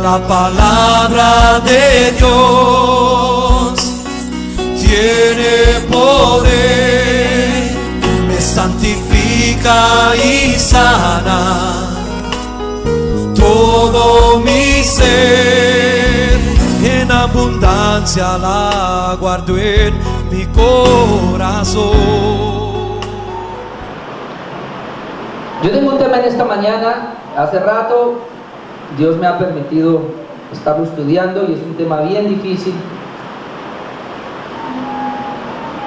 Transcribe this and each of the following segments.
La palabra de Dios tiene poder, me santifica y sana todo mi ser. En abundancia la guardo en mi corazón. Yo tengo un tema en esta mañana. Hace rato Dios me ha permitido estarlo estudiando y es un tema bien difícil,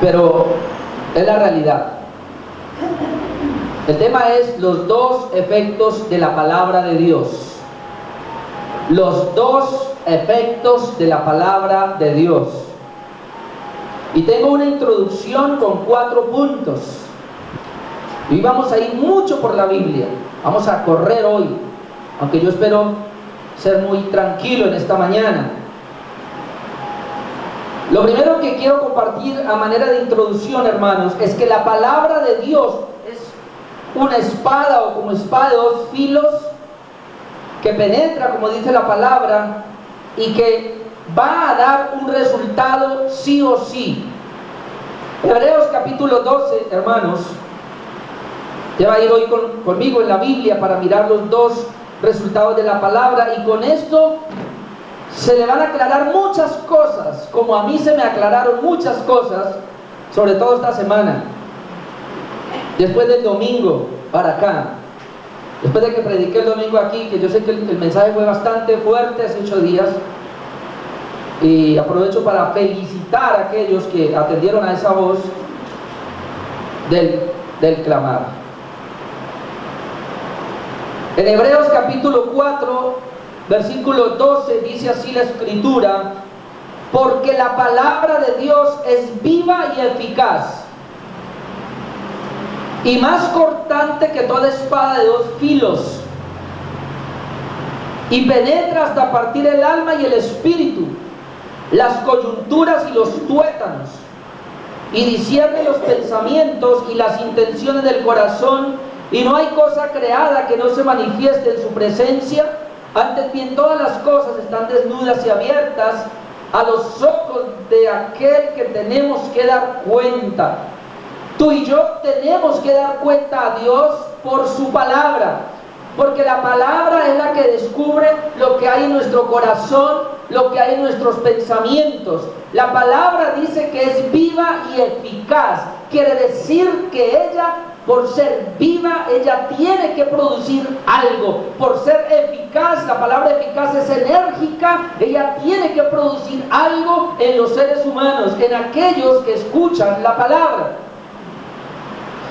pero es la realidad. El tema es los dos efectos de la palabra de Dios. Los dos efectos de la palabra de Dios. Y tengo una introducción con 4 puntos. Y vamos a ir mucho por la Biblia. Vamos a correr hoy, aunque yo espero ser muy tranquilo en esta mañana. Lo primero que quiero compartir a manera de introducción, hermanos, es que la palabra de Dios es una espada, o como espada de 2 filos, que penetra, como dice la palabra, y que va a dar un resultado sí o sí. Hebreos capítulo 12, hermanos, te va a ir hoy conmigo en la Biblia para mirar los dos resultados de la palabra, y con esto se le van a aclarar muchas cosas, como a mí se me aclararon muchas cosas, sobre todo esta semana, después del domingo para acá, después de que prediqué el domingo aquí, que yo sé que el mensaje fue bastante fuerte hace 8 días, y aprovecho para felicitar a aquellos que atendieron a esa voz del clamar. En Hebreos capítulo 4, versículo 12, dice así la Escritura: porque la palabra de Dios es viva y eficaz, y más cortante que toda espada de 2 filos, y penetra hasta partir el alma y el espíritu, las coyunturas y los tuétanos, y discierne los pensamientos y las intenciones del corazón, y no hay cosa creada que no se manifieste en su presencia. Antes bien, todas las cosas están desnudas y abiertas a los ojos de aquel que tenemos que dar cuenta. Tú y yo tenemos que dar cuenta a Dios por su palabra, porque la palabra es la que descubre lo que hay en nuestro corazón, lo que hay en nuestros pensamientos. La palabra dice que es viva y eficaz. Quiere decir que ella, por ser viva, ella tiene que producir algo. Por ser eficaz, la palabra eficaz es enérgica, ella tiene que producir algo en los seres humanos, en aquellos que escuchan la palabra.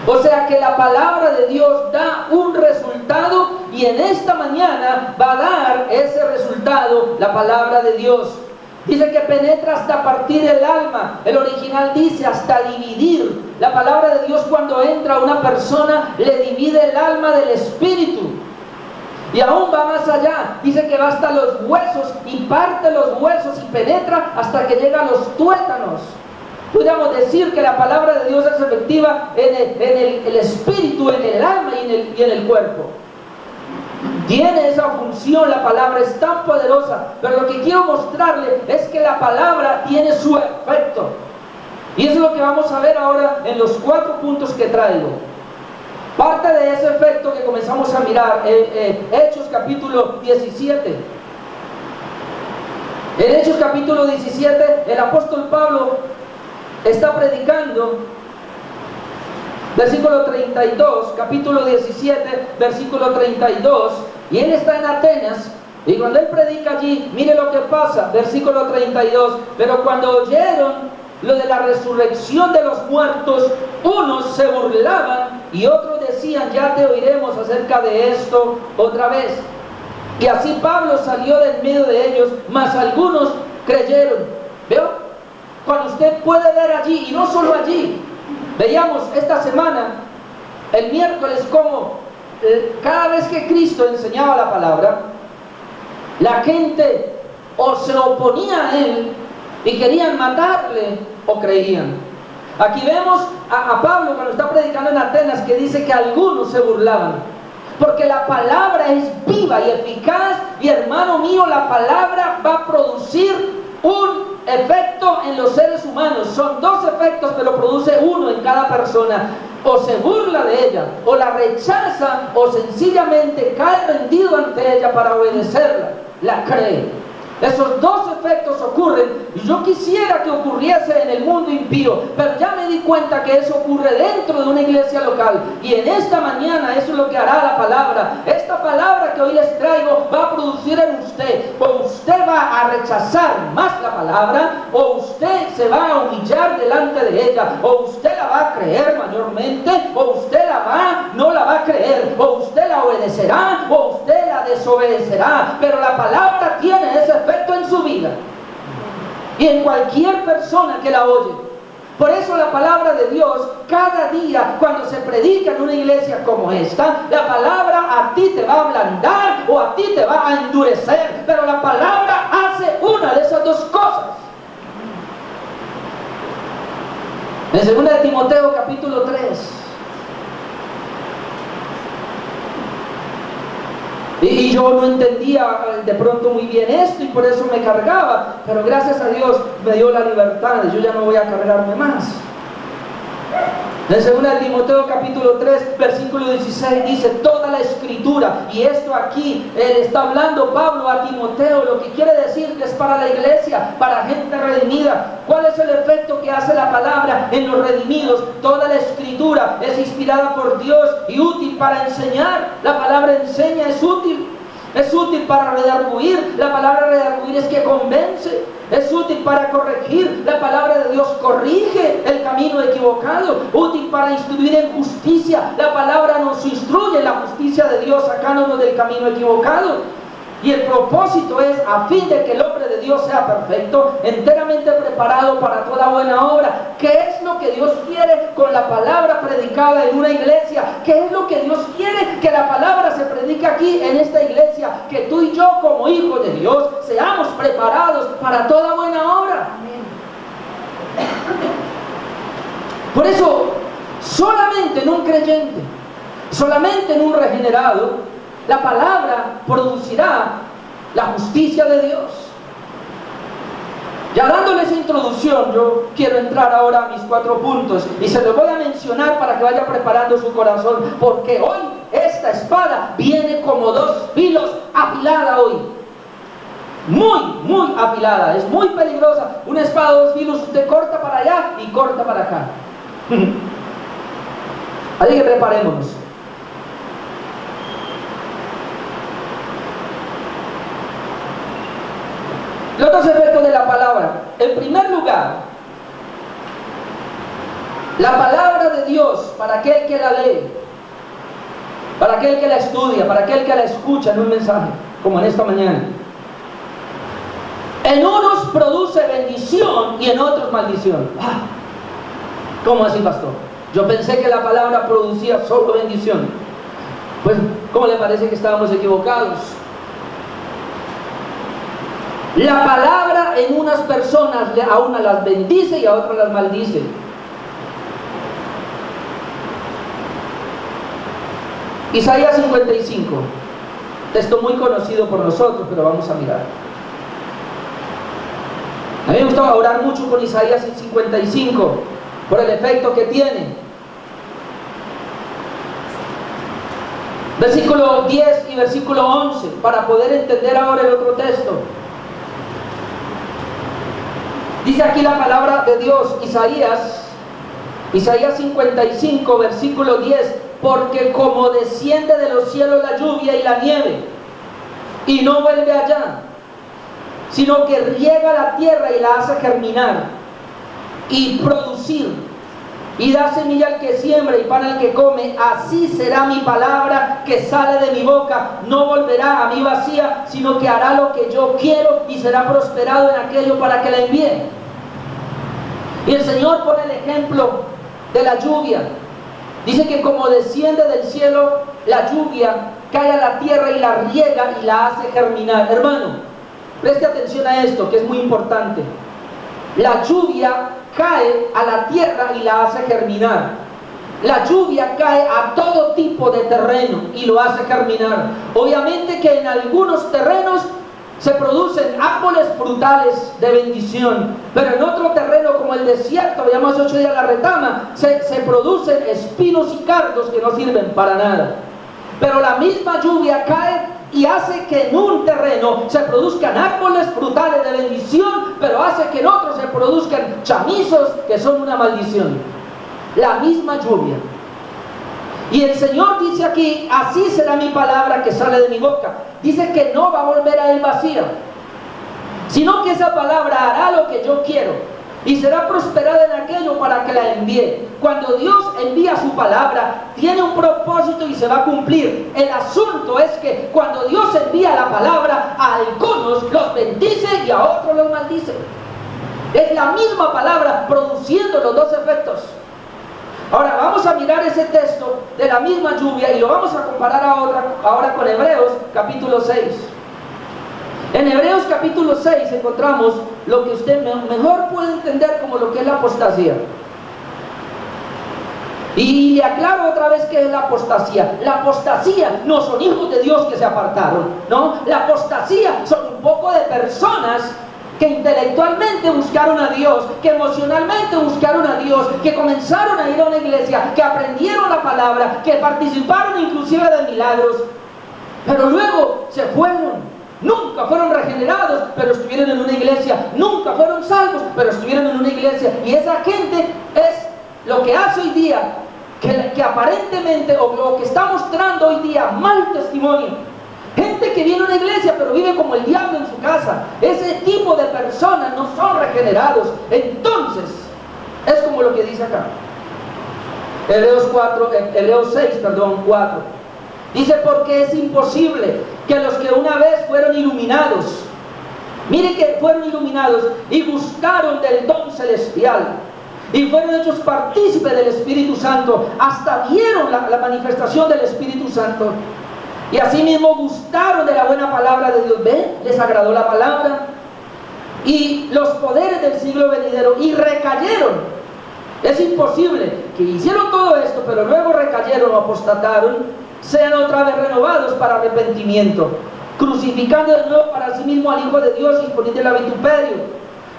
O sea que la palabra de Dios da un resultado, y en esta mañana va a dar ese resultado la palabra de Dios. Dice que penetra hasta partir el alma. El original dice hasta dividir. La palabra de Dios, cuando entra a una persona, le divide el alma del espíritu. Y aún va más allá. Dice que va hasta los huesos y parte los huesos y penetra hasta que llega a los tuétanos. Podríamos decir que la palabra de Dios es efectiva en el espíritu, en el alma y en el cuerpo. Tiene esa función, la palabra es tan poderosa. Pero lo que quiero mostrarle es que la palabra tiene su efecto. Y eso es lo que vamos a ver ahora en los 4 puntos que traigo. Parte de ese efecto que comenzamos a mirar en Hechos capítulo 17. En Hechos capítulo 17, el apóstol Pablo está predicando, versículo 32, capítulo 17, versículo 32, y él está en Atenas, y cuando él predica allí, mire lo que pasa, versículo 32, pero cuando oyeron lo de la resurrección de los muertos, unos se burlaban y otros decían: ya te oiremos acerca de esto otra vez. Y así Pablo salió de en medio de ellos, mas algunos creyeron. ¿Veo? Cuando usted puede ver allí, y no solo allí, veíamos esta semana, el miércoles, como cada vez que Cristo enseñaba la palabra, la gente o se oponía a él y querían matarle, o creían. Aquí vemos a Pablo cuando está predicando en Atenas, que dice que algunos se burlaban, porque la palabra es viva y eficaz, y hermano mío, mío, la palabra va a producir un efecto en los seres humanos. Son dos efectos, pero produce uno en cada persona. O se burla de ella, o la rechaza, o sencillamente cae rendido ante ella para obedecerla, la cree. Esos dos efectos ocurren, y yo quisiera que ocurriese en el mundo impío, pero ya me di cuenta que eso ocurre dentro de una iglesia local, y en esta mañana eso es lo que hará la palabra. Esta palabra que hoy les traigo va a producir en usted, o usted va a rechazar más la palabra, o usted se va a humillar delante de ella, o usted la va a creer mayormente, o usted no la va a creer, o usted la obedecerá, o usted la desobedecerá, pero la palabra tiene ese efecto en su vida y en cualquier persona que la oye. Por eso la palabra de Dios, cada día cuando se predica en una iglesia como esta, la palabra a ti te va a ablandar o a ti te va a endurecer, pero la palabra hace una de esas dos cosas. En 2 de Timoteo capítulo 3, y yo no entendía de pronto muy bien esto y por eso me cargaba, pero gracias a Dios me dio la libertad, yo ya no voy a cargarme más. En 2 de Timoteo capítulo 3 versículo 16 dice: toda la escritura, y esto aquí está hablando Pablo a Timoteo, lo que quiere decir que es para la iglesia, para gente redimida. ¿Cuál es el efecto que hace la palabra en los redimidos? Toda la escritura es inspirada por Dios y útil para enseñar. La palabra enseña, es útil. Es útil para redarguir. La palabra redarguir es que convence. Es útil para corregir. La palabra de Dios corrige el camino equivocado. Útil para instruir en justicia. La palabra nos instruye en la justicia de Dios, sacándonos del camino equivocado. Y el propósito es a fin de que el hombre de Dios sea perfecto, enteramente preparado para toda buena obra. ¿Qué es lo que Dios quiere con la palabra predicada en una iglesia? ¿Qué es lo que Dios quiere que la palabra se predique aquí en esta iglesia? Que tú y yo como hijos de Dios seamos preparados para toda buena obra. Por eso, solamente en un creyente, solamente en un regenerado, la palabra producirá la justicia de Dios. Ya dándole esa introducción, yo quiero entrar ahora a mis 4 puntos y se los voy a mencionar para que vaya preparando su corazón, porque hoy esta espada viene como 2 filos, afilada hoy. Muy afilada, es muy peligrosa. Una espada de 2 filos, usted corta para allá y corta para acá. Así que preparémonos. Los 2 efectos de la palabra. En primer lugar, la palabra de Dios, para aquel que la lee, para aquel que la estudia, para aquel que la escucha en un mensaje, como en esta mañana, en unos produce bendición y en otros maldición. ¿Cómo así, pastor? Yo pensé que la palabra producía solo bendición. Pues, ¿cómo le parece que estábamos equivocados? La palabra en unas personas a unas las bendice y a otras las maldice. Isaías 55, texto muy conocido por nosotros, pero vamos a mirar. A mí me gusta orar mucho con Isaías 55 por el efecto que tiene. Versículo 10 y versículo 11, para poder entender ahora el otro texto. Dice aquí la palabra de Dios, Isaías 55, versículo 10: porque como desciende de los cielos la lluvia y la nieve, y no vuelve allá, sino que riega la tierra y la hace germinar y producir, y da semilla al que siembra y pan al que come, así será mi palabra que sale de mi boca. No volverá a mí vacía, sino que hará lo que yo quiero y será prosperado en aquello para que la envíe. Y el Señor pone el ejemplo de la lluvia. Dice que como desciende del cielo la lluvia, cae a la tierra y la riega y la hace germinar. Hermano, preste atención a esto que es muy importante. La lluvia cae a la tierra y la hace germinar. La lluvia cae a todo tipo de terreno y lo hace germinar. Obviamente que en algunos terrenos se producen árboles frutales de bendición, pero en otro terreno como el desierto, veíamos 8 días la retama, se producen espinos y cardos que no sirven para nada. Pero la misma lluvia cae y hace que en un terreno se produzcan árboles frutales de bendición, pero hace que en otros se produzcan chamizos que son una maldición. La misma lluvia. Y el Señor dice aquí, así será mi palabra que sale de mi boca. Dice que no va a volver a él vacía, sino que esa palabra hará lo que yo quiero y será prosperada en aquello para que la envíe. Cuando Dios envía su palabra, tiene un propósito y se va a cumplir. El asunto es que cuando Dios envía la palabra, a algunos los bendice y a otros los maldice. Es la misma palabra produciendo los dos efectos. Ahora vamos a mirar ese texto de la misma lluvia y lo vamos a comparar ahora con Hebreos capítulo 6. En Hebreos capítulo 6 encontramos lo que usted mejor puede entender como lo que es la apostasía. Y le aclaro otra vez qué es la apostasía. La apostasía no son hijos de Dios que se apartaron, ¿no? La apostasía son un poco de personas que intelectualmente buscaron a Dios, que emocionalmente buscaron a Dios, que comenzaron a ir a una iglesia, que aprendieron la palabra, que participaron inclusive de milagros, pero luego se fueron. Nunca fueron regenerados, pero estuvieron en una iglesia. Nunca fueron salvos, pero estuvieron en una iglesia. Y esa gente es lo que hace hoy día, que aparentemente, o lo que está mostrando hoy día, mal testimonio. Gente que viene a una iglesia pero vive como el diablo en su casa. Ese tipo de personas no son regenerados. Entonces, es como lo que dice acá. Hebreos 6, 4. Dice, porque es imposible que los que una vez fueron iluminados, mire que fueron iluminados y gustaron del don celestial y fueron hechos partícipes del Espíritu Santo, hasta vieron la manifestación del Espíritu Santo, y asimismo gustaron de la buena palabra de Dios. ¿Ven? Les agradó la palabra y los poderes del siglo venidero, y recayeron. Es imposible que hicieron todo esto, pero luego recayeron o apostataron, sean otra vez renovados para arrepentimiento, crucificando de nuevo para sí mismo al Hijo de Dios y poniéndole a vituperio.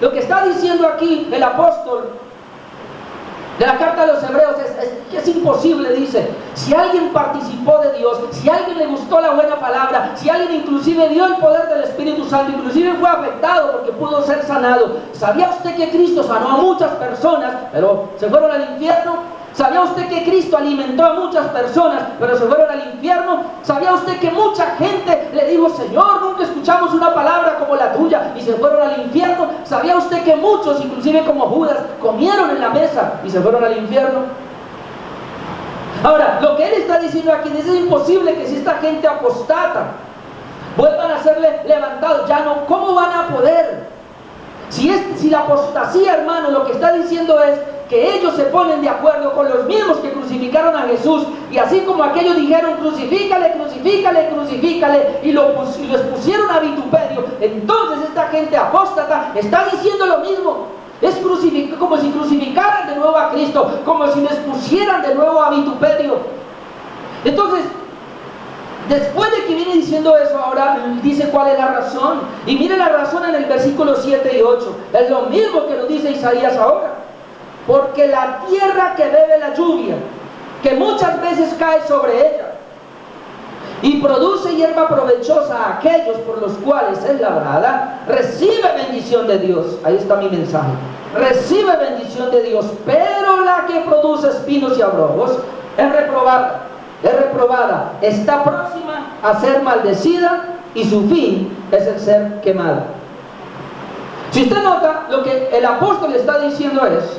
Lo que está diciendo aquí el apóstol de la carta de los Hebreos es imposible, dice. Si alguien participó de Dios, si a alguien le gustó la buena palabra, si alguien inclusive vio el poder del Espíritu Santo, inclusive fue afectado porque pudo ser sanado. ¿Sabía usted que Cristo sanó a muchas personas, pero se fueron al infierno? ¿Sabía usted que Cristo alimentó a muchas personas, pero se fueron al infierno? ¿Sabía usted que mucha gente le dijo, Señor, nunca escuchamos una palabra como la tuya, y se fueron al infierno? ¿Sabía usted que muchos, inclusive como Judas, comieron en la mesa y se fueron al infierno? Ahora, lo que él está diciendo aquí, dice, es imposible que si esta gente apostata, vuelvan a ser levantados. Ya no, ¿cómo van a poder? Si la apostasía, hermano, lo que está diciendo es que ellos se ponen de acuerdo con los mismos que crucificaron a Jesús, y así como aquellos dijeron crucifícale, crucifícale, crucifícale, y los pusieron a vituperio, entonces esta gente apóstata está diciendo lo mismo. Es como si crucificaran de nuevo a Cristo, como si les pusieran de nuevo a vituperio. Entonces, después de que viene diciendo eso, ahora dice cuál es la razón. Y mire la razón en el versículo 7 y 8. Es lo mismo que nos dice Isaías ahora. Porque la tierra que bebe la lluvia, que muchas veces cae sobre ella, y produce hierba provechosa a aquellos por los cuales es labrada, recibe bendición de Dios. Ahí está mi mensaje. Recibe bendición de Dios, pero la que produce espinos y abrojos es reprobada. Está próxima a ser maldecida, y su fin es el ser quemada. Si usted nota, lo que el apóstol está diciendo es,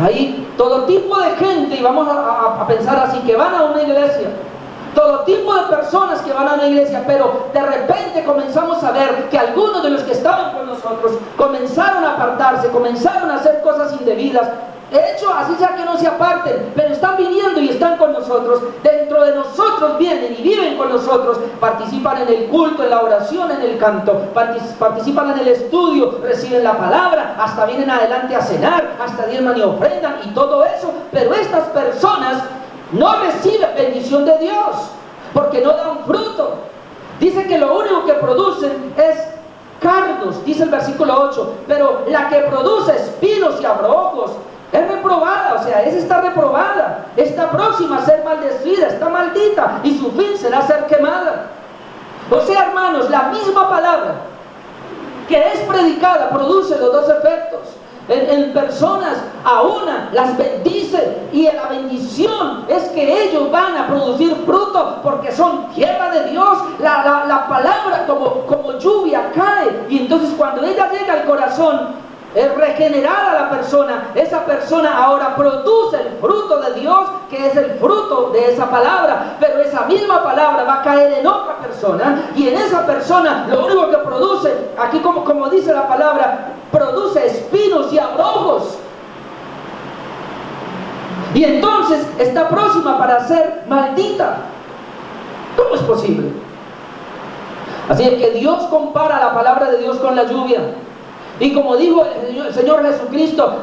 hay todo tipo de gente, y vamos a pensar así, que van a una iglesia, todo tipo de personas que van a una iglesia, pero de repente comenzamos a ver que algunos de los que estaban con nosotros comenzaron a apartarse, comenzaron a hacer cosas indebidas. De hecho, así sea que no se aparten, pero están viniendo y están con nosotros. Dentro de nosotros vienen y viven con nosotros. Participan en el culto, en la oración, en el canto. Participan en el estudio, reciben la palabra, hasta vienen adelante a cenar, hasta diezman y ofrendan y todo eso. Pero estas personas no reciben bendición de Dios, porque no dan fruto. Dice que lo único que producen es cardos, dice el versículo 8, pero la que produce espinos y abrojos es reprobada, o sea, esa está reprobada, está próxima a ser maldecida, está maldita y su fin será ser quemada. O sea, hermanos, la misma palabra que es predicada produce los dos efectos. En personas a una las bendice, y la bendición es que ellos van a producir fruto porque son tierra de Dios. La palabra como lluvia cae, y entonces cuando ella llega al corazón, es regenerada la persona. Esa persona ahora produce el fruto de Dios, que es el fruto de esa palabra, pero esa misma palabra va a caer en otra persona, y en esa persona lo único que produce, aquí como dice la palabra, produce espinos y abrojos, y entonces está próxima para ser maldita. ¿Cómo es posible? Así es que Dios compara la palabra de Dios con la lluvia. Y como dijo el Señor Jesucristo,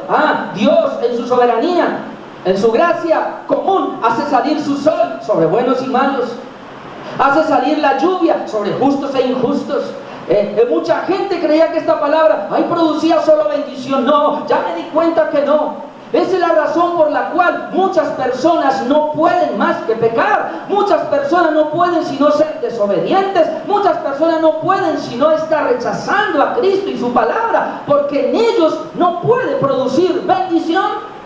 Dios en su soberanía, en su gracia común, hace salir su sol sobre buenos y malos, hace salir la lluvia sobre justos e injustos. Mucha gente creía que esta palabra producía solo bendición. No, ya me di cuenta que no. Esa es la razón por la cual muchas personas no pueden más que pecar. Muchas personas no pueden sino ser desobedientes. Muchas personas no pueden sino estar rechazando a Cristo y su palabra, porque en ellos no puede producir bendición.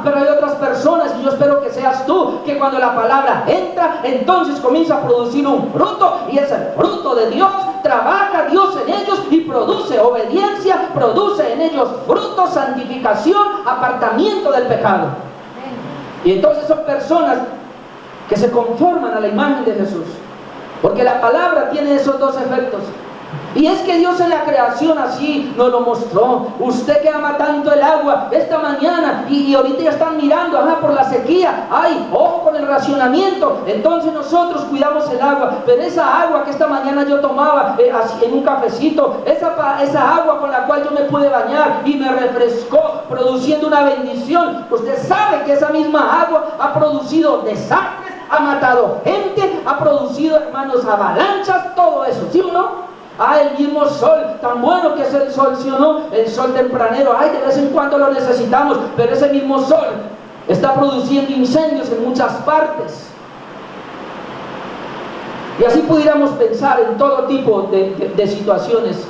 Pero hay otras personas, y yo espero que seas tú, que cuando la palabra entra, entonces comienza a producir un fruto, y es el fruto de Dios. Trabaja Dios en ellos y produce obediencia, produce en ellos fruto, santificación, apartamiento del pecado. Y entonces son personas que se conforman a la imagen de Jesús, porque la palabra tiene esos dos efectos. Y es que Dios en la creación así nos lo mostró. Usted que ama tanto el agua, esta mañana, y ahorita ya están mirando, por la sequía, ojo con el racionamiento. Entonces nosotros cuidamos el agua, pero esa agua que esta mañana yo tomaba en un cafecito, esa agua con la cual yo me pude bañar y me refrescó, produciendo una bendición. Usted sabe que esa misma agua ha producido desastres, ha matado gente, ha producido, hermanos, avalanchas, todo eso, ¿sí o no? El mismo sol, tan bueno que es el sol, ¿sí o no? El sol tempranero, de vez en cuando lo necesitamos, pero ese mismo sol está produciendo incendios en muchas partes. Y así pudiéramos pensar en todo tipo de situaciones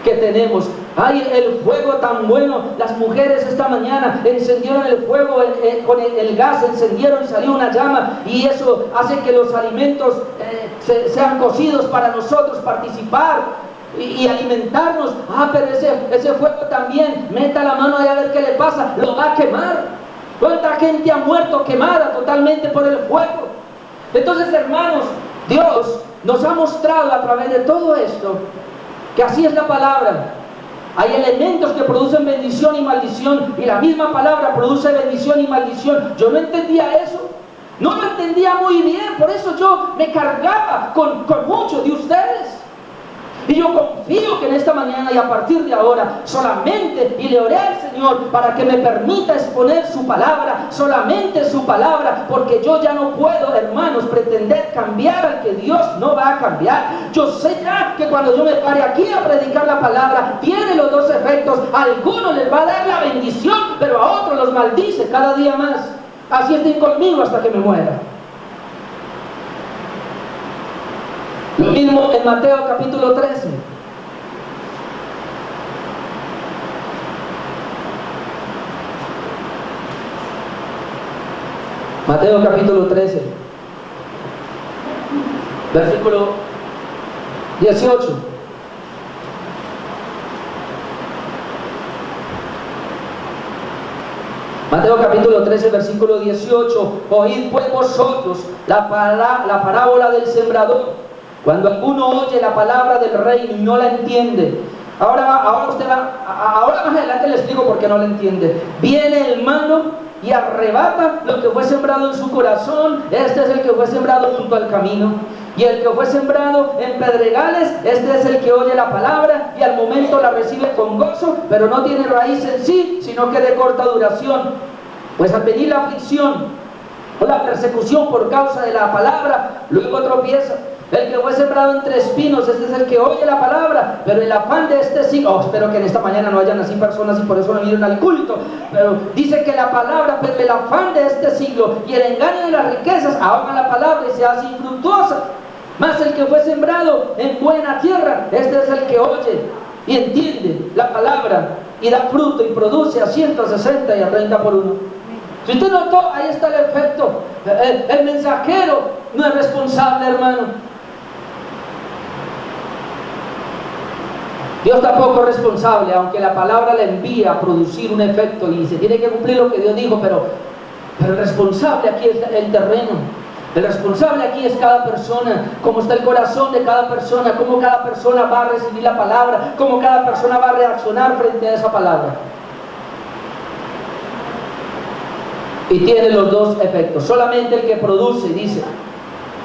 que tenemos. El fuego tan bueno. Las mujeres esta mañana encendieron el fuego con el gas, encendieron y salió una llama, y eso hace que los alimentos sean cocidos para nosotros participar y alimentarnos. Pero ese fuego también, meta la mano ahí a ver qué le pasa, lo va a quemar. ¿Cuánta gente ha muerto quemada totalmente por el fuego? Entonces, hermanos, Dios nos ha mostrado a través de todo esto que así es la palabra. Hay elementos que producen bendición y maldición, y la misma palabra produce bendición y maldición. Yo no entendía eso, no lo entendía muy bien, por eso yo me cargaba con muchos de ustedes. Y yo confío que en esta mañana y a partir de ahora solamente, y le oré al Señor para que me permita exponer su palabra, solamente su palabra, porque yo ya no puedo, hermanos, pretender cambiar al que Dios no va a cambiar. Yo sé ya que cuando yo me pare aquí a predicar la palabra, tiene los dos efectos. A algunos les va a dar la bendición, pero a otros los maldice cada día más. Así estén conmigo hasta que me muera. Lo mismo en Mateo capítulo 13. Mateo capítulo 13, versículo 18. Mateo capítulo 13, versículo 18. Oíd pues vosotros la parábola del sembrador. Cuando alguno oye la palabra del reino y no la entiende, ahora más adelante le explico por qué no la entiende. Viene el malo y arrebata lo que fue sembrado en su corazón. Este es el que fue sembrado junto al camino. Y el que fue sembrado en pedregales, este es el que oye la palabra y al momento la recibe con gozo, pero no tiene raíz en sí, sino que de corta duración. Pues al venir la aflicción o la persecución por causa de la palabra, luego tropieza. El que fue sembrado entre espinos, este es el que oye la palabra, pero el afán de este siglo, espero que en esta mañana no hayan así personas y por eso no vinieron al culto, pero dice que la palabra, pero el afán de este siglo y el engaño de las riquezas ahogan la palabra y se hace infructuosa. Mas el que fue sembrado en buena tierra, este es el que oye y entiende la palabra y da fruto y produce a 160 y a 30 por uno. Si usted notó, ahí está el efecto. El mensajero no es responsable, hermano. Dios tampoco es responsable, aunque la palabra le envía a producir un efecto y se tiene que cumplir lo que Dios dijo, pero el responsable aquí es el terreno. El responsable aquí es cada persona, cómo está el corazón de cada persona, cómo cada persona va a recibir la palabra, cómo cada persona va a reaccionar frente a esa palabra. Y tiene los dos efectos. Solamente el que produce, dice,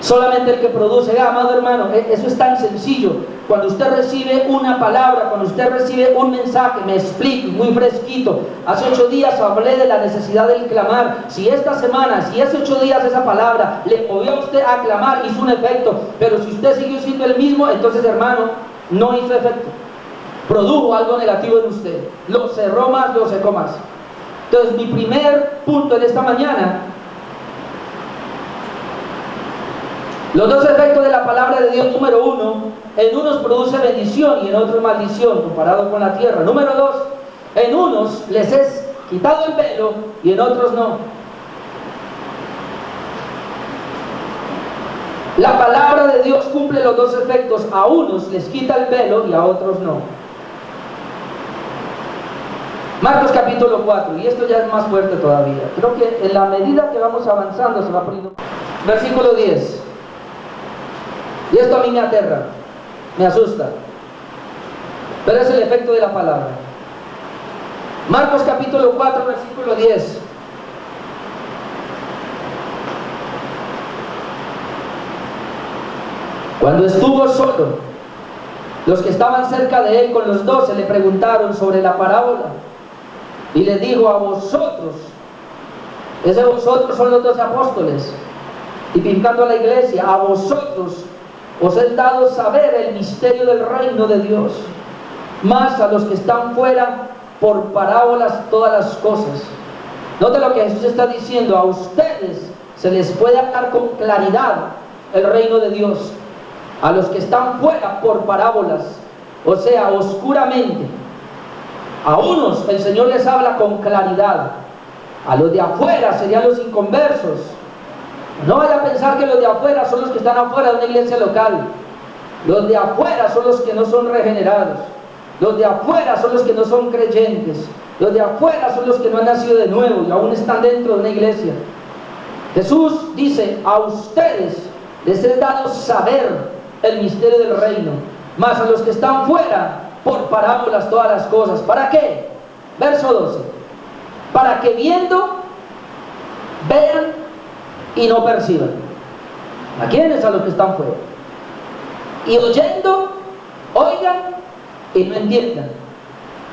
solamente el que produce. Amado hermano, eso es tan sencillo. Cuando usted recibe una palabra, cuando usted recibe un mensaje, me explico, muy fresquito. Hace 8 días hablé de la necesidad del clamar. Si esta semana, si hace 8 días esa palabra le movió a usted a clamar, hizo un efecto. Pero si usted siguió siendo el mismo, entonces, hermano, no hizo efecto. Produjo algo negativo en usted. Lo cerró más, lo secó más. Entonces, mi primer punto en esta mañana: los dos efectos de la palabra de Dios. Número 1, en unos produce bendición y en otros maldición, comparado con la tierra. Número 2, en unos les es quitado el velo y en otros no. La palabra de Dios cumple los dos efectos. A unos les quita el velo y a otros no. Marcos capítulo 4, y esto ya es más fuerte todavía. Creo que en la medida que vamos avanzando se va poniendo. Versículo 10. Y esto a mí me aterra, me asusta, pero es el efecto de la palabra. Marcos capítulo 4, versículo 10. Cuando estuvo solo, los que estaban cerca de él con los 12 le preguntaron sobre la parábola. Y le dijo: a vosotros, ese vosotros son los 12 apóstoles, tipificando a la iglesia, a vosotros os he dado saber el misterio del reino de Dios, mas a los que están fuera, por parábolas todas las cosas. Note lo que Jesús está diciendo: a ustedes se les puede hablar con claridad el reino de Dios, a los que están fuera por parábolas, o sea, oscuramente. A unos el Señor les habla con claridad, a los de afuera serían los inconversos. No vaya a pensar que los de afuera son los que están afuera de una iglesia local. Los de afuera son los que no son regenerados. Los de afuera son los que no son creyentes. Los de afuera son los que no han nacido de nuevo y aún están dentro de una iglesia. Jesús dice: a ustedes les he dado saber el misterio del reino, mas a los que están fuera, por parábolas todas las cosas. ¿Para qué? Verso 12. Para que viendo, vean y no perciban. ¿A quiénes? A los que están fuera. Y oyendo, oigan y no entiendan.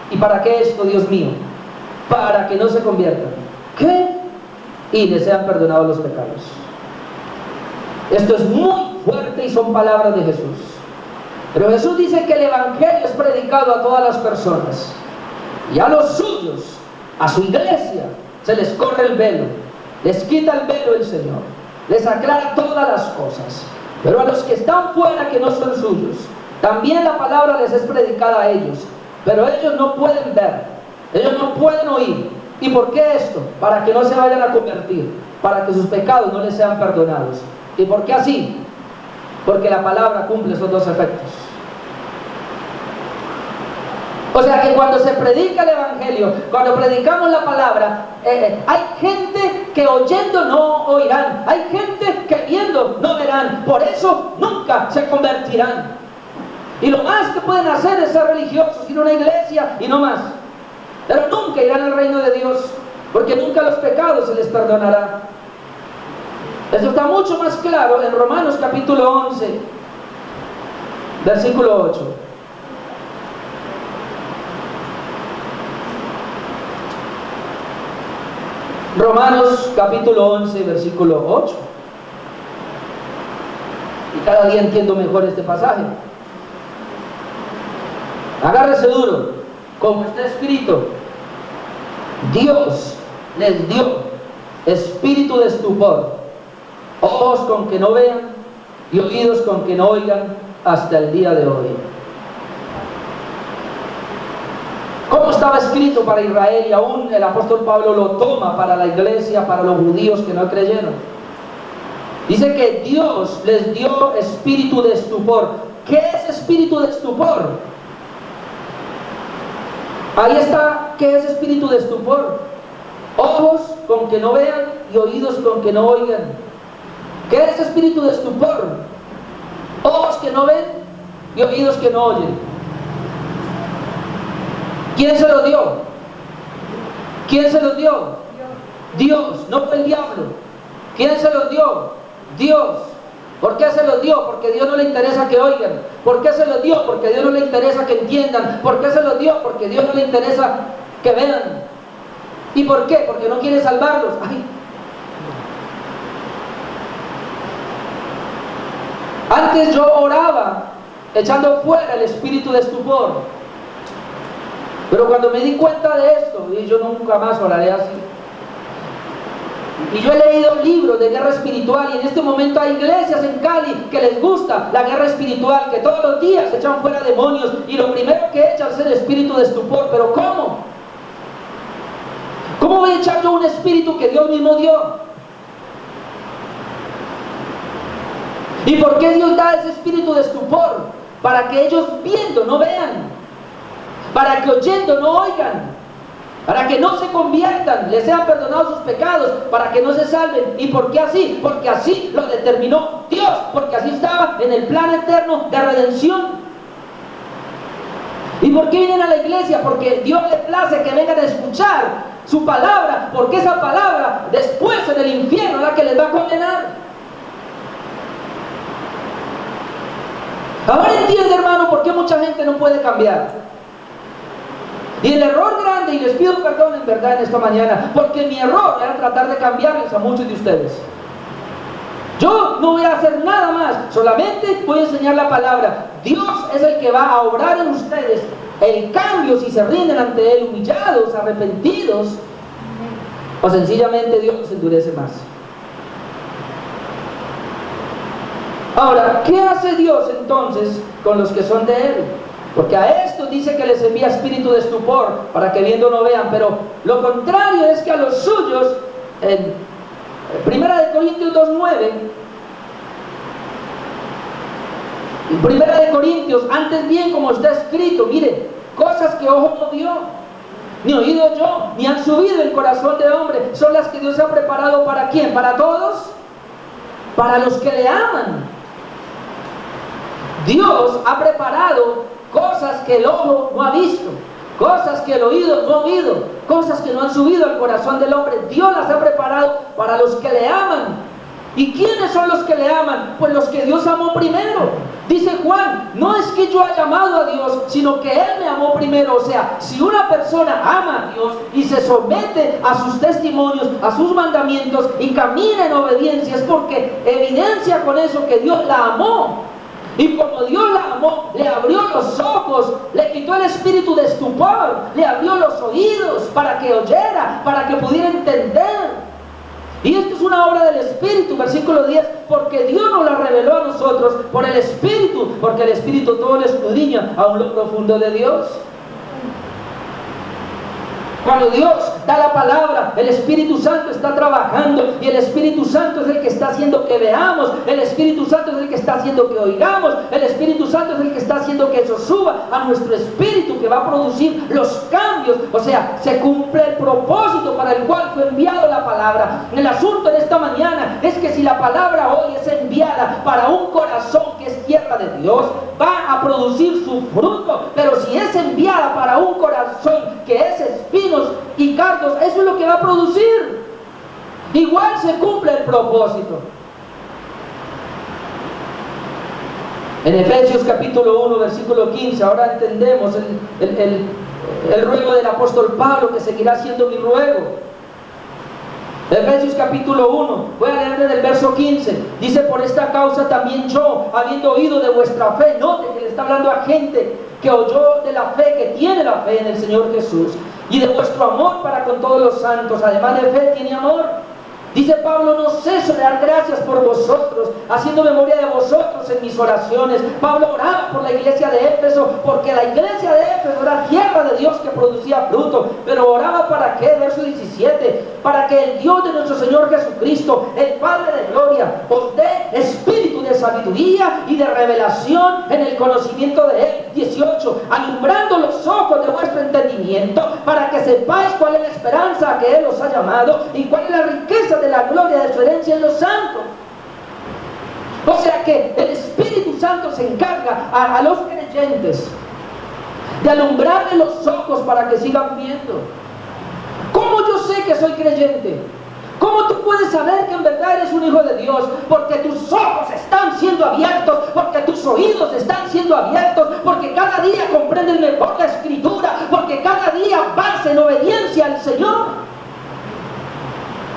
¿Y para qué esto, Dios mío? Para que no se conviertan. ¿Qué? Y les sean perdonados los pecados. Esto es muy fuerte y son palabras de Jesús. Pero Jesús dice que el evangelio es predicado a todas las personas, y a los suyos, a su iglesia, se les corre el velo, les quita el velo el Señor, les aclara todas las cosas. Pero a los que están fuera, que no son suyos, también la palabra les es predicada a ellos, pero ellos no pueden ver, ellos no pueden oír. ¿Y por qué esto? Para que no se vayan a convertir, para que sus pecados no les sean perdonados. ¿Y por qué así? Porque la palabra cumple esos dos efectos. O sea que cuando se predica el evangelio, cuando predicamos la palabra, hay gente que oyendo no oirán, hay gente que viendo no verán, por eso nunca se convertirán. Y lo más que pueden hacer es ser religiosos, ir a una iglesia y no más, pero nunca irán al reino de Dios, porque nunca los pecados se les perdonará. Esto está mucho más claro en Romanos capítulo 11, versículo 8. Romanos capítulo 11, versículo 8. Cada día entiendo mejor este pasaje. Agárrese duro, como está escrito, Dios les dio espíritu de estupor, ojos con que no vean y oídos con que no oigan hasta el día de hoy. ¿Cómo estaba escrito para Israel? Y aún el apóstol Pablo lo toma para la iglesia, para los judíos que no creyeron. Dice que Dios les dio espíritu de estupor. ¿Qué es espíritu de estupor? Ahí está, ¿qué es espíritu de estupor? Ojos con que no vean y oídos con que no oigan. ¿Qué es espíritu de estupor? Ojos que no ven y oídos que no oyen. ¿Quién se lo dio? ¿Quién se lo dio? Dios, no fue el diablo. ¿Quién se lo dio? Dios. ¿Por qué se lo dio? Porque a Dios no le interesa que oigan. ¿Por qué se lo dio? Porque a Dios no le interesa que entiendan. ¿Por qué se lo dio? Porque a Dios no le interesa que vean. ¿Y por qué? Porque no quiere salvarlos. Ay. Antes yo oraba echando fuera el espíritu de estupor. Pero cuando me di cuenta de esto, y yo nunca más oraré así. Y yo he leído libros de guerra espiritual, y en este momento hay iglesias en Cali que les gusta la guerra espiritual, que todos los días echan fuera demonios, y lo primero que echan es el espíritu de estupor. ¿Pero cómo? ¿Cómo voy a echar yo un espíritu que Dios mismo dio? ¿Y por qué Dios da ese espíritu de estupor? Para que ellos viendo no vean, para que oyendo no oigan, para que no se conviertan, les sean perdonados sus pecados, para que no se salven. ¿Y por qué así? Porque así lo determinó Dios, porque así estaba en el plan eterno de redención. ¿Y por qué vienen a la iglesia? Porque Dios le place que vengan a escuchar su palabra, porque esa palabra después en el infierno es la que les va a condenar. Ahora entiende, hermano, por qué mucha gente no puede cambiar. Y el error grande, y les pido perdón en verdad en esta mañana, porque mi error era tratar de cambiarles a muchos de ustedes. Yo no voy a hacer nada más, solamente voy a enseñar la palabra. Dios es el que va a obrar en ustedes el cambio si se rinden ante Él, humillados, arrepentidos, o sencillamente Dios los endurece más. Ahora, ¿qué hace Dios entonces con los que son de Él? Porque a estos dice que les envía espíritu de estupor para que viendo no vean, pero lo contrario es que a los suyos, en 1 Corintios 2:9, en 1 Corintios, antes bien como está escrito, mire, cosas que ojo no vio, ni oído yo, ni han subido el corazón de hombre, son las que Dios ha preparado ¿para quién? ¿Para todos? Para los que le aman. Dios ha preparado cosas que el ojo no ha visto, cosas que el oído no ha oído, cosas que no han subido al corazón del hombre. Dios las ha preparado para los que le aman. ¿Y quiénes son los que le aman? Pues los que Dios amó primero. Dice Juan, no es que yo haya amado a Dios, sino que Él me amó primero. O sea, si una persona ama a Dios y se somete a sus testimonios, a sus mandamientos y camina en obediencia, es porque evidencia con eso que Dios la amó. Y como Dios la amó, le abrió los ojos, le quitó el espíritu de estupor, le abrió los oídos para que oyera, para que pudiera entender. Y esto es una obra del Espíritu, versículo 10, porque Dios nos la reveló a nosotros por el Espíritu, porque el Espíritu todo lo escudriña aún lo profundo de Dios. Cuando Dios da la palabra, el Espíritu Santo está trabajando, y el Espíritu Santo es el que está haciendo que veamos, el Espíritu Santo es el que está haciendo que oigamos, el Espíritu Santo es el que está haciendo que eso suba a nuestro espíritu, que va a producir los cambios. O sea, se cumple el propósito para el cual fue enviado la palabra. El asunto de esta mañana es que si la palabra hoy es enviada para un corazón que es tierra de Dios, va a producir su fruto. Pero si es enviada para un corazón que es espino y cardos, eso es lo que va a producir. Igual se cumple el propósito. En Efesios capítulo 1 versículo 15, ahora entendemos el ruego del apóstol Pablo, que seguirá siendo mi ruego. Efesios capítulo 1, voy a leer desde el verso 15. Dice: por esta causa también yo, habiendo oído de vuestra fe. Note que le está hablando a gente que oyó de la fe, que tiene la fe en el Señor Jesús, y de vuestro amor para con todos los santos. Además de fe tiene amor. Dice Pablo: no ceso de dar gracias por vosotros, haciendo memoria de vosotros en mis oraciones. Pablo oraba por la iglesia de Éfeso, porque la iglesia de Éfeso era tierra de Dios que producía fruto. Pero oraba ¿para qué? Verso 17: para que el Dios de nuestro Señor Jesucristo, el Padre de gloria, os dé espíritu de sabiduría y de revelación en el conocimiento de Él. 18: alumbrando los ojos de vuestro entendimiento, para que sepáis cuál es la esperanza a que Él os ha llamado, y cuál es la riqueza de la gloria de su herencia en los santos. O sea que el Espíritu Santo se encarga a los creyentes de alumbrarle los ojos para que sigan viendo. ¿Cómo yo sé que soy creyente? ¿Cómo tú puedes saber que en verdad eres un hijo de Dios? Porque tus ojos están siendo abiertos, porque tus oídos están siendo abiertos, porque cada día comprendes mejor la Escritura, porque cada día vas en obediencia al Señor.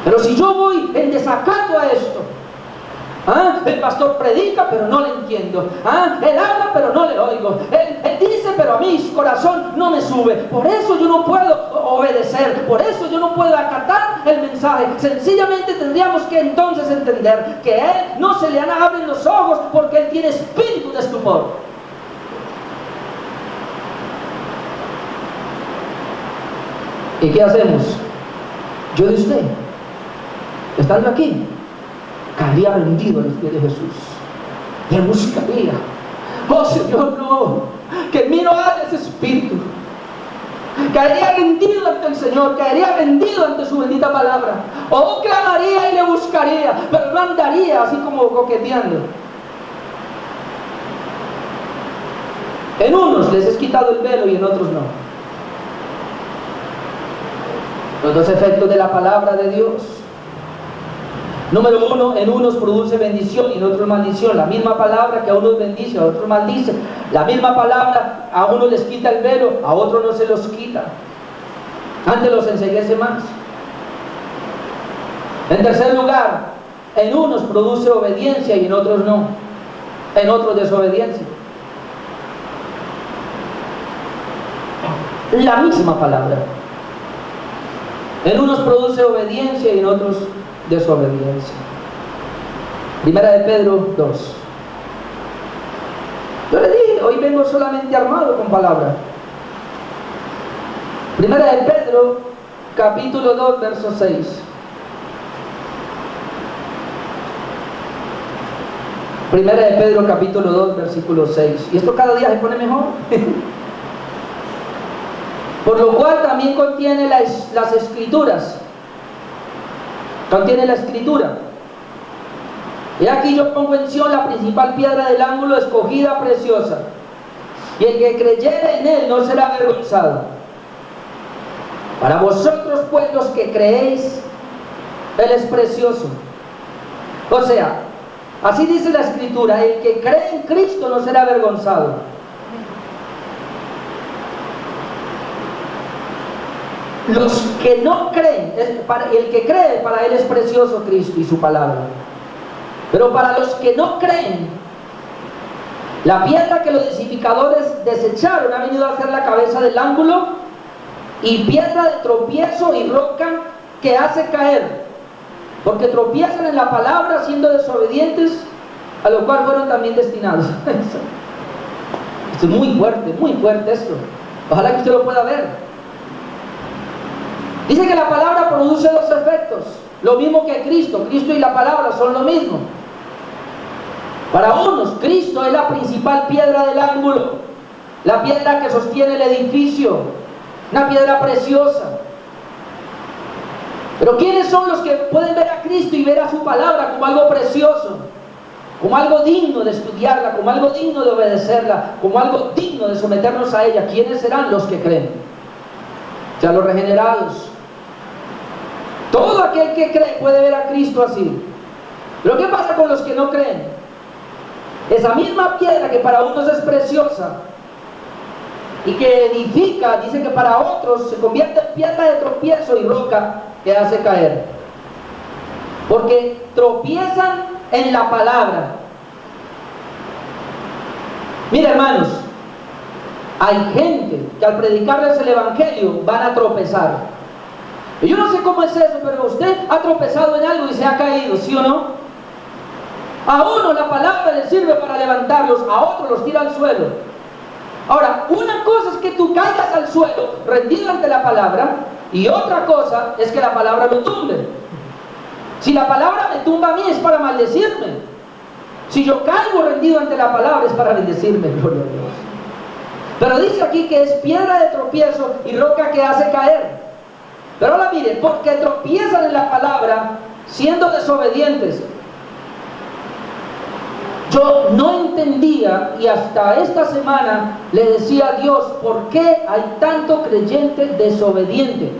Pero si yo voy en desacato a esto, el pastor predica pero no le entiendo, él habla pero no le oigo, él dice pero a mi corazón no me sube, por eso yo no puedo obedecer, por eso yo no puedo acatar el mensaje. Sencillamente tendríamos que entonces entender que a él no se le abren los ojos, porque él tiene espíritu de estupor. ¿Y qué hacemos? Yo de usted, estando aquí, caería rendido a los pies de Jesús, le buscaría. Oh Señor, no, que en mí no haya ese espíritu. Caería rendido ante el Señor, caería rendido ante su bendita palabra. Oh, clamaría y le buscaría, pero no andaría así como coqueteando. En unos les es quitado el velo y en otros no. Los dos efectos de la palabra de Dios. Número uno: en unos produce bendición y en otros maldición. La misma palabra que a unos bendice, a otros maldice. La misma palabra a unos les quita el velo, a otros no se los quita. Antes los enceguece más. En tercer lugar, en unos produce obediencia y en otros no. En otros desobediencia. La misma palabra. En unos produce obediencia y en otros desobediencia. Primera de Pedro 2. Yo le dije, hoy vengo solamente armado con palabra. Primera de Pedro, capítulo 2, verso 6. Primera de Pedro, capítulo 2, versículo 6. Y esto cada día se pone mejor. Por lo cual también contiene las escrituras. Contiene la escritura. Y aquí yo pongo en Sion la principal piedra del ángulo, escogida, preciosa. Y el que creyere en él no será avergonzado. Para vosotros pues los que creéis, él es precioso. O sea, así dice la escritura: el que cree en Cristo no será avergonzado. Los que no creen, el que cree, para él es precioso Cristo y su palabra. Pero para los que no creen, la piedra que los edificadores desecharon ha venido a ser la cabeza del ángulo, y piedra de tropiezo y roca que hace caer, porque tropiezan en la palabra siendo desobedientes, a lo cual fueron también destinados. Esto es muy fuerte esto. Ojalá que usted lo pueda ver. Dice que la palabra produce dos efectos, lo mismo que Cristo. Cristo y la palabra son lo mismo. Para unos, Cristo es la principal piedra del ángulo, la piedra que sostiene el edificio, una piedra preciosa. Pero ¿quiénes son los que pueden ver a Cristo y ver a su palabra como algo precioso? Como algo digno de estudiarla, como algo digno de obedecerla, como algo digno de someternos a ella. ¿Quiénes serán los que creen? O sea, los regenerados. Todo aquel que cree puede ver a Cristo así. Pero ¿qué pasa con los que no creen? Esa misma piedra que para unos es preciosa y que edifica, dice que para otros se convierte en piedra de tropiezo y roca que hace caer. porque tropiezan en la palabra. Mira, hermanos, hay gente que al predicarles el evangelio van a tropezar. Yo no sé cómo es eso, pero usted ha tropezado en algo y se ha caído, ¿sí o no? A uno la palabra le sirve para levantarlos, a otros los tira al suelo. Ahora, una cosa es que tú caigas al suelo rendido ante la palabra, y otra cosa es que la palabra lo tumbe. Si la palabra me tumba a mí es para maldecirme. Si yo caigo rendido ante la palabra es para bendecirme, gloria a Dios. Pero dice aquí que es piedra de tropiezo y roca que hace caer. Pero ahora mire, porque tropiezan en la palabra siendo desobedientes. Yo no entendía, y hasta esta semana le decía a Dios, ¿por qué hay tanto creyente desobediente?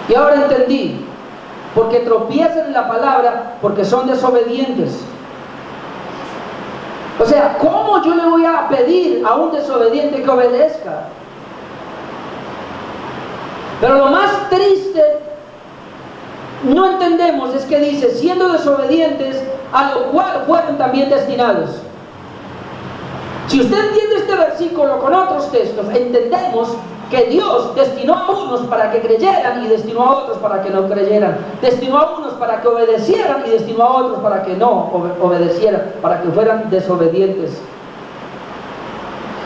Y ahora entendí, porque tropiezan en la palabra, porque son desobedientes. O sea, ¿cómo yo le voy a pedir a un desobediente que obedezca? Pero lo más triste, no entendemos, es que dice, siendo desobedientes, a lo cual fueron también destinados. Si usted entiende este versículo con otros textos, entendemos que Dios destinó a unos para que creyeran y destinó a otros para que no creyeran. Destinó a unos para que obedecieran y destinó a otros para que no obedecieran, para que fueran desobedientes.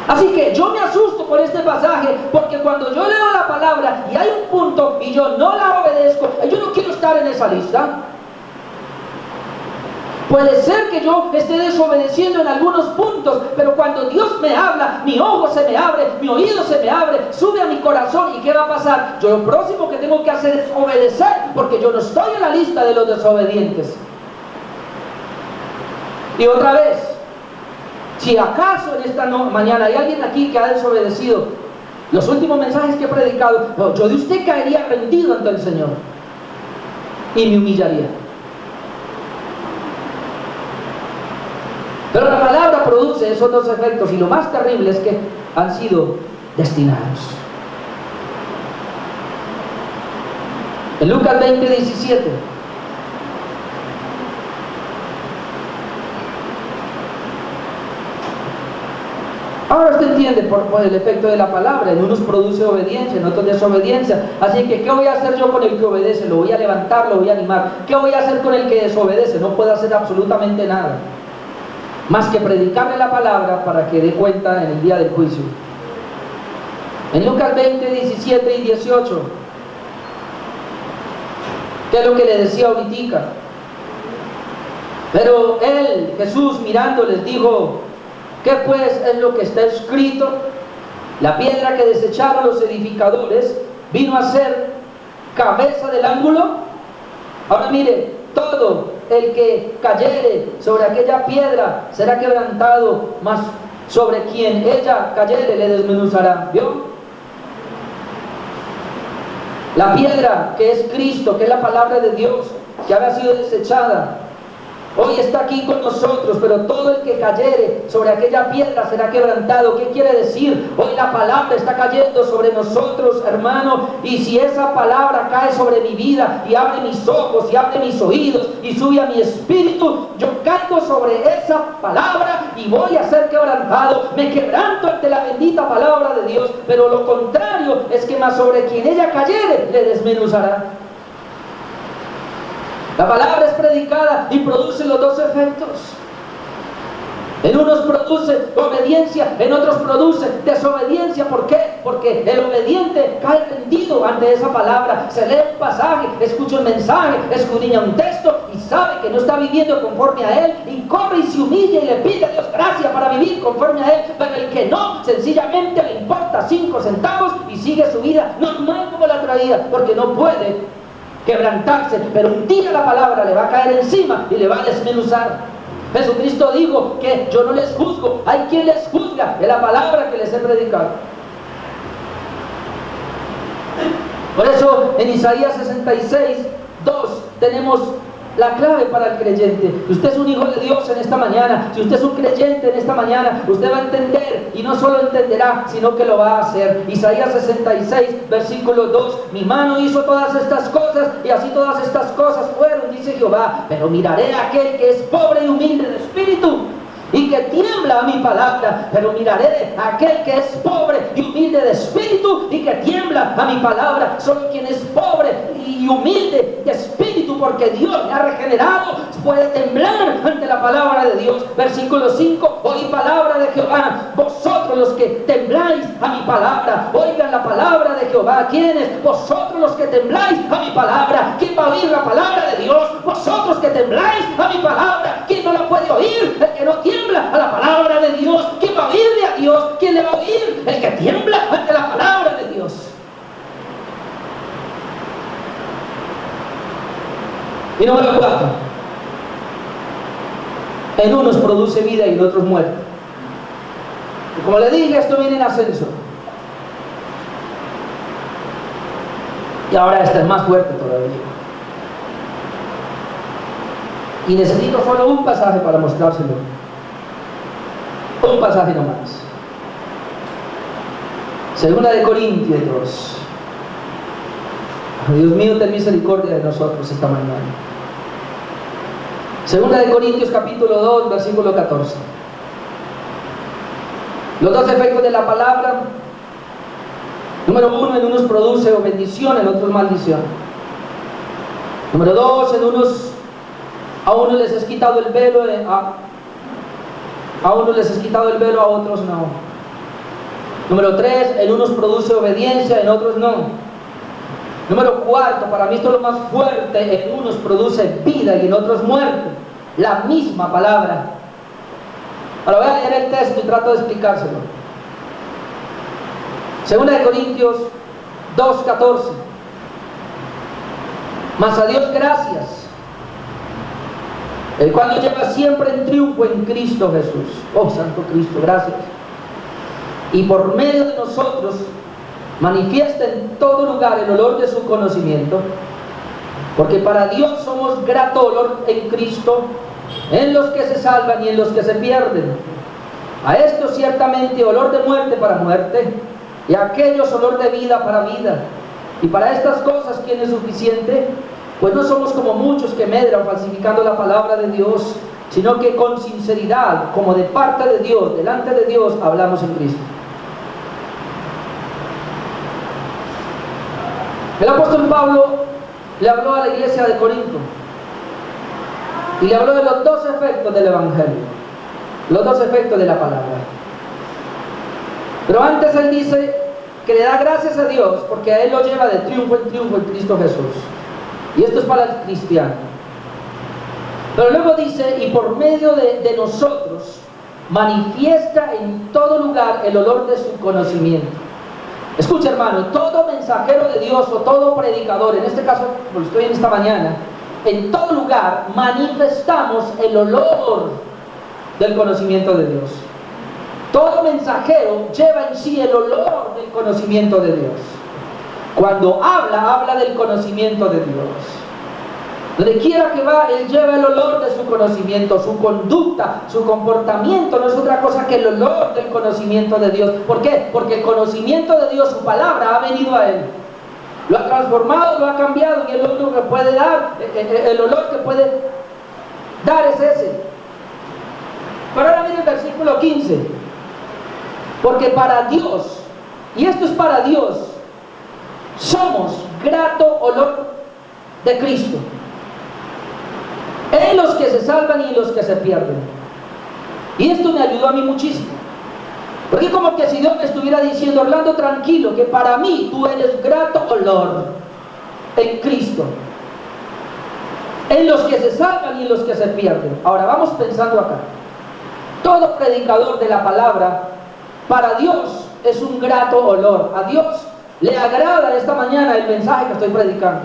Así que yo me asusto por este pasaje, porque cuando yo leo la palabra y hay un punto y yo no la obedezco, yo no quiero estar en esa lista. Puede ser que yo esté desobedeciendo en algunos puntos, pero cuando Dios me habla, mi ojo se me abre, mi oído se me abre, sube a mi corazón. ¿Y qué va a pasar? Yo lo próximo que tengo que hacer es obedecer, porque yo no estoy en la lista de los desobedientes. Y otra vez, si acaso en esta mañana hay alguien aquí que ha desobedecido los últimos mensajes que he predicado, yo de usted caería rendido ante el Señor y me humillaría. Pero la palabra produce esos dos efectos, y lo más terrible es que han sido destinados. En Lucas 20:17. Ahora usted entiende por el efecto de la palabra. En unos produce obediencia, en otros desobediencia. Así que, ¿qué voy a hacer yo con el que obedece? Lo voy a levantar, lo voy a animar. ¿Qué voy a hacer con el que desobedece? No puedo hacer absolutamente nada, más que predicarle la palabra para que dé cuenta en el día del juicio. En Lucas 20:17 y 18, ¿qué es lo que le decía ahorita? Pero él, Jesús, mirando, les dijo: ¿qué pues es lo que está escrito? La piedra que desecharon los edificadores vino a ser cabeza del ángulo. Ahora mire, todo el que cayere sobre aquella piedra será quebrantado, mas sobre quien ella cayere le desmenuzará. ¿Vio? La piedra que es Cristo, que es la palabra de Dios, que había sido desechada, hoy está aquí con nosotros, pero todo el que cayere sobre aquella piedra será quebrantado. ¿Qué quiere decir? Hoy la palabra está cayendo sobre nosotros, hermano, y si esa palabra cae sobre mi vida y abre mis ojos y abre mis oídos y sube a mi espíritu, yo caigo sobre esa palabra y voy a ser quebrantado. Me quebranto ante la bendita palabra de Dios, pero lo contrario es que más sobre quien ella cayere le desmenuzará. La palabra es predicada y produce los dos efectos. En unos produce obediencia, en otros produce desobediencia. ¿Por qué? Porque el obediente cae rendido ante esa palabra. Se lee un pasaje, escucha un mensaje, escudriña un texto y sabe que no está viviendo conforme a él, y corre y se humilla y le pide a Dios gracia para vivir conforme a él. Pero el que no, sencillamente le importa 5 centavos y sigue su vida normal como la traía, porque no puede quebrantarse. Pero un día la palabra le va a caer encima y le va a desmenuzar. Jesucristo dijo que yo no les juzgo, hay quien les juzga de la palabra que les he predicado. Por eso en Isaías 66:2 tenemos la clave para el creyente. Usted es un hijo de Dios en esta mañana. Si usted es un creyente en esta mañana, usted va a entender, y no solo entenderá, sino que lo va a hacer. Isaías 66, versículo 2: mi mano hizo todas estas cosas, y así todas estas cosas fueron, dice Jehová. Pero miraré a aquel que es pobre y humilde de espíritu, y que tiembla a mi palabra. Pero miraré a aquel que es pobre y humilde de espíritu, y que tiembla a mi palabra. Solo quien es pobre y humilde de espíritu, porque Dios le ha regenerado, puede temblar ante la palabra de Dios. Versículo 5: oí palabra de Jehová, vosotros los que tembláis a mi palabra. Oigan la palabra de Jehová. ¿Quiénes? Vosotros los que tembláis a mi palabra. ¿Quién va a oír la palabra de Dios? Vosotros que tembláis a mi palabra. ¿Quién no la puede oír? El que no tiembla a la palabra de Dios. ¿Quién va a oírle a Dios? ¿Quién le va a oír? El que tiembla ante la palabra de Dios. Y número 4: en unos produce vida y en otros muerte. Y como le dije, esto viene en ascenso. Y ahora esta es más fuerte todavía. Y necesito solo un pasaje para mostrárselo. Un pasaje nomás. Segunda de Corintios. Dios mío, ten misericordia de nosotros esta mañana. Segunda de Corintios capítulo 2, versículo 14. Los dos efectos de la palabra. Número 1: en unos produce bendición, en otros maldición. Número 2: en unos, a unos les es quitado el velo, a unos les es quitado el velo, a otros no. Número 3: en unos produce obediencia, en otros no. Número 4, para mí esto es lo más fuerte: en unos produce vida y en otros muerte. La misma palabra. Ahora voy a leer el texto y trato de explicárselo. Segunda de Corintios 2:14. Mas a Dios gracias, el cual nos lleva siempre en triunfo en Cristo Jesús. Oh Santo Cristo, gracias. Y por medio de nosotros manifiesta en todo lugar el olor de su conocimiento, porque para Dios somos grato olor en Cristo, en los que se salvan y en los que se pierden. A estos ciertamente olor de muerte para muerte, y a aquellos olor de vida para vida. Y para estas cosas, ¿quién es suficiente? Pues no somos como muchos que medran falsificando la palabra de Dios, sino que con sinceridad, como de parte de Dios, delante de Dios, hablamos en Cristo. El apóstol Pablo le habló a la iglesia de Corinto y le habló de los dos efectos del evangelio, los dos efectos de la palabra. Pero antes él dice que le da gracias a Dios porque a él lo lleva de triunfo en Cristo Jesús. Y esto es para el cristiano. Pero luego dice: y por medio de nosotros manifiesta en todo lugar el olor de su conocimiento. Escucha, hermano, todo mensajero de Dios o todo predicador, en este caso, como estoy en esta mañana, en todo lugar manifestamos el olor del conocimiento de Dios. Todo mensajero lleva en sí el olor del conocimiento de Dios. Cuando habla del conocimiento de Dios. Donde quiera que va, él lleva el olor de su conocimiento. Su conducta, su comportamiento no es otra cosa que el olor del conocimiento de Dios. ¿Por qué? Porque el conocimiento de Dios, su palabra, ha venido a él. Lo ha transformado, lo ha cambiado, y el olor que puede dar, el olor que puede dar es ese. Pero ahora mire el versículo 15. Porque para Dios, y esto es para Dios, somos grato olor de Cristo, en los que se salvan y en los que se pierden. Y esto me ayudó a mí muchísimo, porque como que si Dios me estuviera diciendo: Orlando, tranquilo, que para mí tú eres grato olor en Cristo, en los que se salvan y en los que se pierden. Ahora vamos pensando acá. Todo predicador de la palabra, para Dios es un grato olor. A Dios le agrada esta mañana el mensaje que estoy predicando.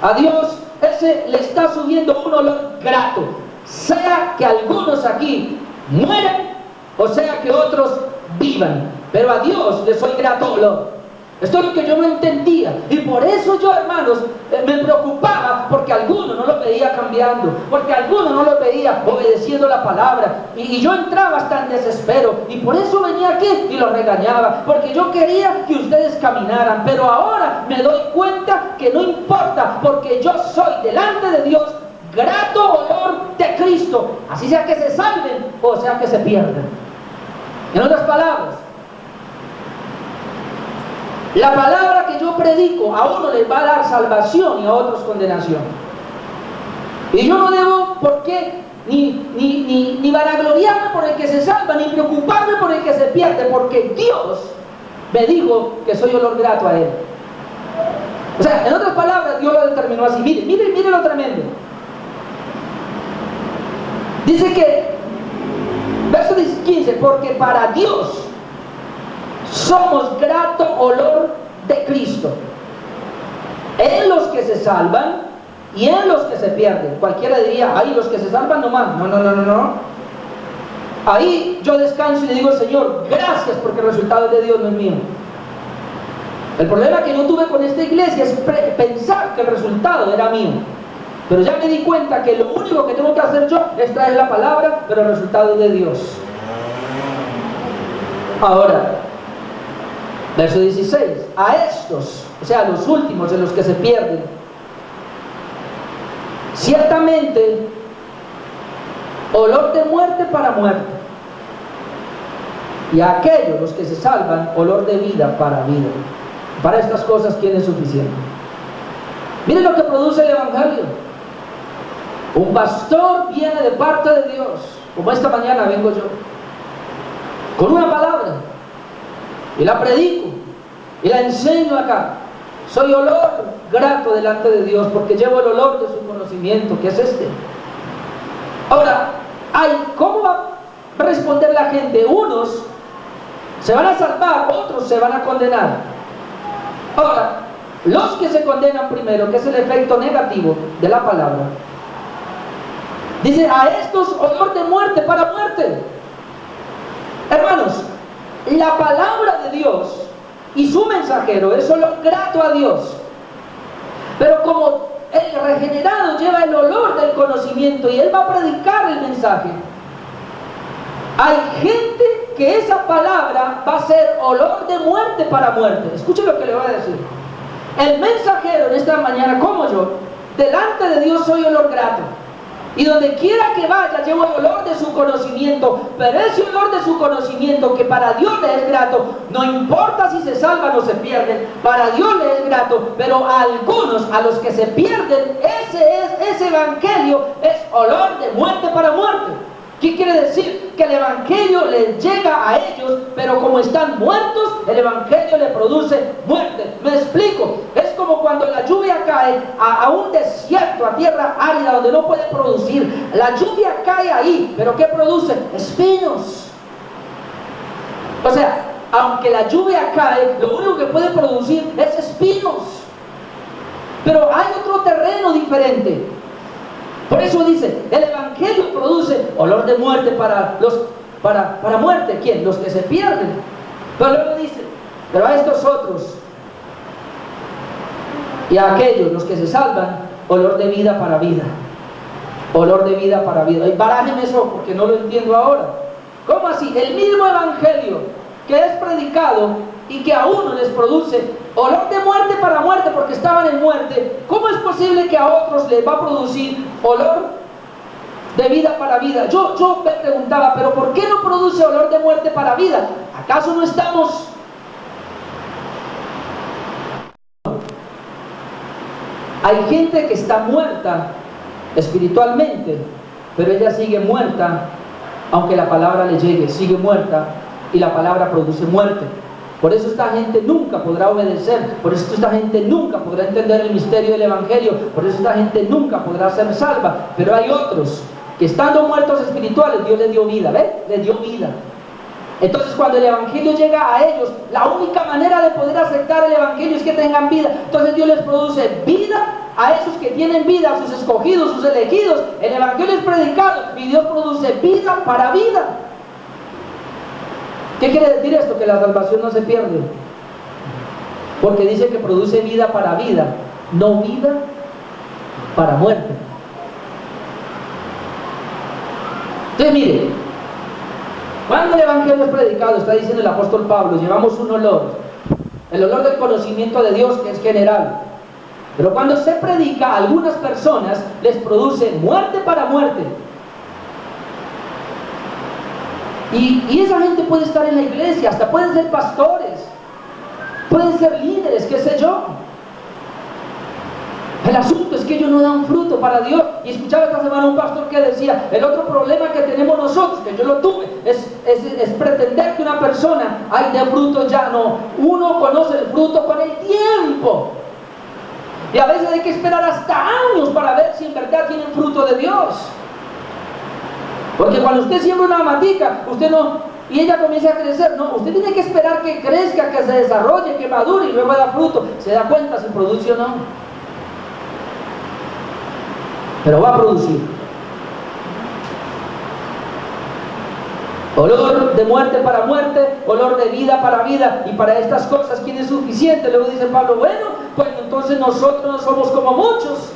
A Dios ese le está subiendo un olor grato, sea que algunos aquí mueran o sea que otros vivan, pero a Dios le soy grato olor. Esto es lo que yo no entendía. Y por eso yo, hermanos, me preocupaba porque alguno no lo veía cambiando, porque alguno no lo veía obedeciendo la palabra. Y yo entraba hasta en desespero. Y por eso venía aquí y los regañaba, porque yo quería que ustedes caminaran. Pero ahora me doy cuenta que no importa, porque yo soy delante de Dios grato olor de Cristo, así sea que se salven o sea que se pierdan. En otras palabras, la palabra que yo predico a uno les va a dar salvación y a otros condenación. Y yo no debo por qué ni vanagloriarme por el que se salva, ni preocuparme por el que se pierde, porque Dios me dijo que soy olor grato a Él. O sea, en otras palabras, Dios lo determinó así. Mire lo tremendo. Dice que, verso 15, porque para Dios somos grato olor de Cristo en los que se salvan y en los que se pierden. Cualquiera diría, ahí los que se salvan nomás. No. Ahí yo descanso y le digo, Señor, gracias, porque el resultado es de Dios, no es mío. El problema que yo tuve con esta iglesia es pensar que el resultado era mío. Pero ya me di cuenta que lo único que tengo que hacer yo es traer la palabra, pero el resultado es de Dios. Ahora, verso 16, a estos, o sea, a los últimos de los que se pierden, ciertamente olor de muerte para muerte, y a aquellos los que se salvan, olor de vida para vida. Para estas cosas, ¿quién es suficiente? Miren lo que produce el Evangelio. Un pastor viene de parte de Dios, como esta mañana vengo yo, con una palabra, y la predico, y la enseño acá. Soy olor grato delante de Dios, porque llevo el olor de su conocimiento, que es este. Ahora, ¿cómo va a responder la gente? Unos se van a salvar, otros se van a condenar. Ahora, los que se condenan primero, que es el efecto negativo de la palabra, dice, a estos olor de muerte para muerte. Hermanos, la palabra de Dios y su mensajero es olor grato a Dios. Pero como el regenerado lleva el olor del conocimiento y él va a predicar el mensaje, hay gente que esa palabra va a ser olor de muerte para muerte. Escuchen lo que le voy a decir. El mensajero en esta mañana, como yo, delante de Dios soy olor grato. Y donde quiera que vaya llevo el olor de su conocimiento. Pero ese olor de su conocimiento, que para Dios le es grato, no importa si se salvan o se pierden, para Dios le es grato. Pero a algunos, a los que se pierden, ese evangelio es olor de muerte para muerte. ¿Qué quiere decir? Que el evangelio les llega a ellos, pero como están muertos, el evangelio le produce muerte. Me explico. Es como cuando la lluvia cae a un desierto, a tierra árida, donde no puede producir. La lluvia cae ahí, pero ¿qué produce? Espinos. O sea, aunque la lluvia cae, lo único que puede producir es espinos. Pero hay otro terreno diferente. Por eso dice, el evangelio produce olor de muerte para muerte. ¿Quién? Los que se pierden. Pero luego dice, pero a estos otros y a aquellos, los que se salvan, olor de vida para vida. Olor de vida para vida. Y barájenme eso porque no lo entiendo ahora. ¿Cómo así? El mismo evangelio que es predicado y que a uno les produce olor de muerte para muerte porque estaban en muerte, ¿cómo es posible que a otros les va a producir olor de vida para vida? Yo me preguntaba, ¿pero por qué no produce olor de muerte para vida? ¿Acaso no estamos? Hay gente que está muerta espiritualmente, pero ella sigue muerta, aunque la palabra le llegue, sigue muerta y la palabra produce muerte. Por eso esta gente nunca podrá obedecer, por eso esta gente nunca podrá entender el misterio del evangelio, por eso esta gente nunca podrá ser salva. Pero hay otros que estando muertos espirituales, Dios les dio vida, ¿ves? Les dio vida. Entonces cuando el evangelio llega a ellos, la única manera de poder aceptar el evangelio es que tengan vida. Entonces Dios les produce vida a esos que tienen vida, a sus escogidos, sus elegidos. El evangelio es predicado y Dios produce vida para vida. ¿Qué quiere decir esto? Que la salvación no se pierde. Porque dice que produce vida para vida, no vida para muerte. Entonces mire, cuando el Evangelio es predicado, está diciendo el apóstol Pablo, llevamos un olor, el olor del conocimiento de Dios, que es general. Pero cuando se predica, a algunas personas les produce muerte para muerte. Y esa gente puede estar en la iglesia, hasta pueden ser pastores, pueden ser líderes, qué sé yo. El asunto es que ellos no dan fruto para Dios. Y escuchaba esta semana un pastor que decía, el otro problema que tenemos nosotros, que yo lo tuve, es pretender que una persona, ay, de fruto ya no. Uno conoce el fruto con el tiempo. Y a veces hay que esperar hasta años para ver si en verdad tienen fruto de Dios. Porque cuando usted siembra una matica, usted no, y ella comienza a crecer, no, usted tiene que esperar que crezca, que se desarrolle, que madure y luego da fruto. Se da cuenta si produce o no. Pero va a producir. Olor de muerte para muerte, olor de vida para vida. Y para estas cosas, ¿quién es suficiente? Luego dice Pablo, bueno, pues entonces nosotros no somos como muchos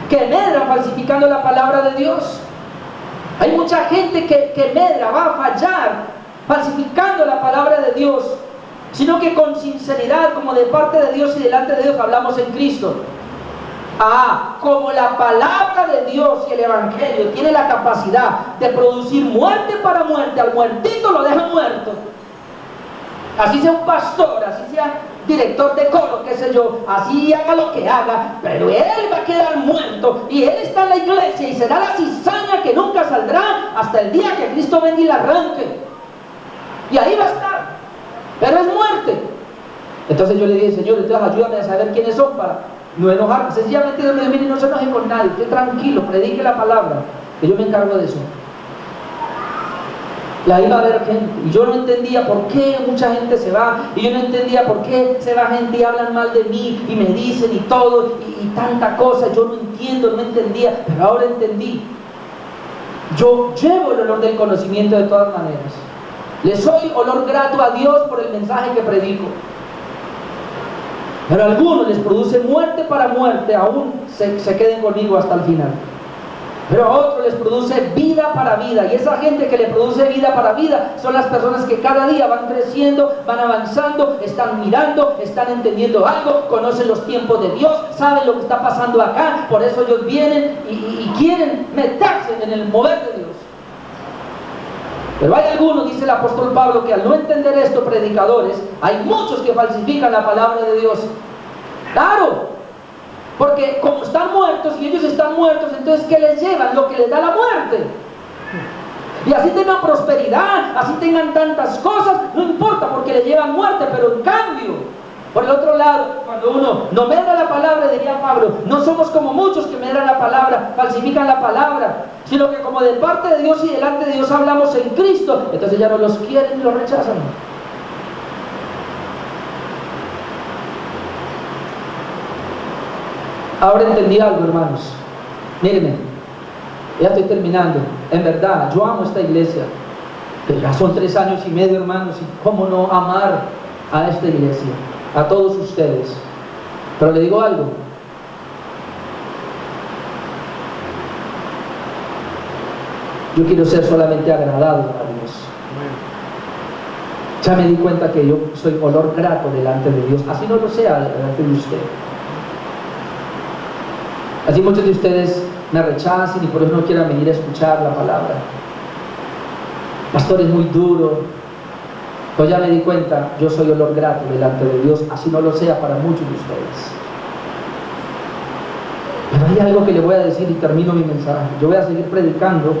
que medran falsificando la palabra de Dios. Hay mucha gente que medra, va a fallar falsificando la palabra de Dios, sino que con sinceridad, como de parte de Dios y delante de Dios, hablamos en Cristo. Como la palabra de Dios y el Evangelio tiene la capacidad de producir muerte para muerte, al muertito lo dejan muerto. Así sea un pastor, así sea director de coro, qué sé yo, así haga lo que haga, pero él va a quedar muerto y él está en la iglesia y será la cizaña que nunca saldrá hasta el día que Cristo venga y la arranque. Y ahí va a estar, pero es muerte. Entonces yo le dije, Señor, entonces ayúdame a saber quiénes son para no enojarme. Sencillamente Dios me dijo, mire, no se enoje con nadie, usted tranquilo, predique la palabra, que yo me encargo de eso. Y ahí va a haber gente, y yo no entendía por qué mucha gente se va, y yo no entendía por qué se va gente y hablan mal de mí, y me dicen y todo, y tanta cosa, yo no entiendo, no entendía, pero ahora entendí. Yo llevo el olor del conocimiento de todas maneras. Le soy olor grato a Dios por el mensaje que predico. Pero a algunos les produce muerte para muerte, aún se queden conmigo hasta el final. Pero a otros les produce vida para vida. Y esa gente que le produce vida para vida son las personas que cada día van creciendo, van avanzando, están mirando, están entendiendo algo, conocen los tiempos de Dios, saben lo que está pasando acá. Por eso ellos vienen y quieren meterse en el mover de Dios. Pero hay algunos, dice el apóstol Pablo, que al no entender esto, predicadores, hay muchos que falsifican la palabra de Dios. Claro, porque como están muertos y ellos están muertos, entonces ¿qué les llevan? Lo que les da la muerte. Y así tengan prosperidad, así tengan tantas cosas, no importa porque les llevan muerte. Pero en cambio, por el otro lado, cuando uno no medra la palabra, diría Pablo, no somos como muchos que medran la palabra, falsifican la palabra, sino que como de parte de Dios y delante de Dios hablamos en Cristo, entonces ya no los quieren y los rechazan. Ahora entendí algo, hermanos. Mírenme, ya estoy terminando. En verdad, yo amo esta iglesia, pero ya son 3 años y medio, hermanos, y cómo no amar a esta iglesia, a todos ustedes. Pero le digo algo, yo quiero ser solamente agradado a Dios. Ya me di cuenta que yo soy olor grato delante de Dios, así no lo sea delante de usted. Así muchos de ustedes me rechacen y por eso no quieran venir a escuchar la palabra. Pastor, es muy duro. Pues ya me di cuenta, yo soy olor grato delante de Dios, así no lo sea para muchos de ustedes. Pero hay algo que le voy a decir y termino mi mensaje. Yo voy a seguir predicando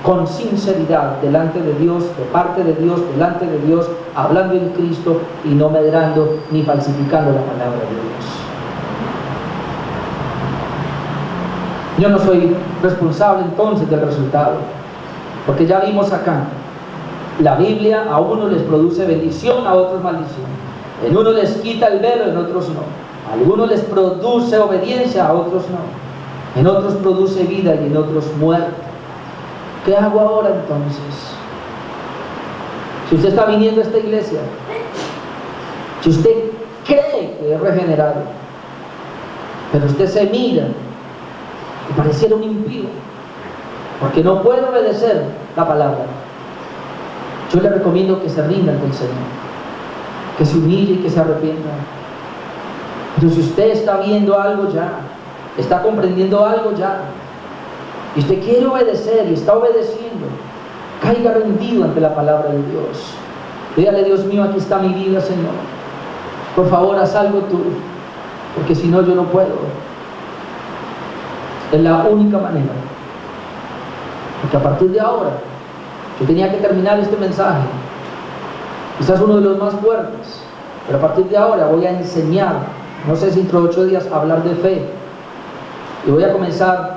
con sinceridad delante de Dios, de parte de Dios, delante de Dios, hablando en Cristo y no medrando ni falsificando la palabra de Dios. Yo no soy responsable entonces del resultado, porque ya vimos acá, la Biblia a unos les produce bendición, a otros maldición. En unos les quita el velo, en otros no. A algunos les produce obediencia, a otros no. En otros produce vida y en otros muerte. ¿Qué hago ahora entonces? Si usted está viniendo a esta iglesia, si usted cree que es regenerado, pero usted se mira y pareciera un impío, porque no puede obedecer la palabra. Yo le recomiendo que se rinda ante el Señor, que se humille y que se arrepienta. Pero si usted está viendo algo ya, está comprendiendo algo ya, y usted quiere obedecer y está obedeciendo, caiga rendido ante la palabra de Dios. Dígale: Dios mío, aquí está mi vida, Señor. Por favor, haz algo tú, porque si no, yo no puedo. Es la única manera. Porque a partir de ahora, yo tenía que terminar este mensaje, quizás uno de los más fuertes, pero a partir de ahora voy a enseñar, no sé si dentro de 8 días, a hablar de fe, y voy a comenzar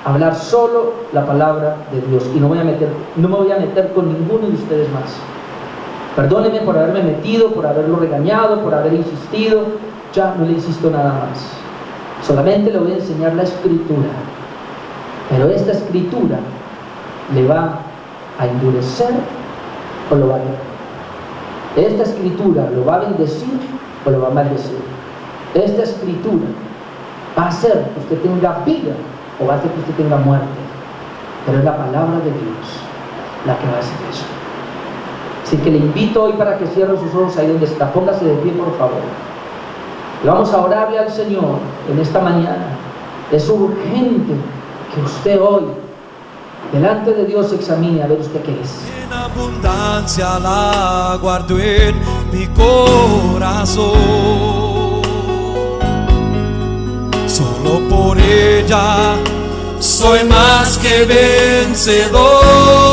a hablar solo la palabra de Dios, y no me voy a meter con ninguno de ustedes más. Perdónenme por haberme metido, por haberlo regañado, por haber insistido. Ya no le insisto nada más, solamente le voy a enseñar la escritura, pero esta escritura le va a endurecer o lo va a ayudar. Esta escritura lo va a bendecir o lo va a maldecir. Esta escritura va a hacer que usted tenga vida o va a hacer que usted tenga muerte, pero es la palabra de Dios la que va a hacer eso. Así que le invito hoy para que cierre sus ojos ahí donde está. Póngase de pie, por favor, y vamos a orarle al Señor en esta mañana. Es urgente que usted hoy delante de Dios examine a ver usted qué es. En abundancia la guardo en mi corazón, solo por ella soy más que vencedor.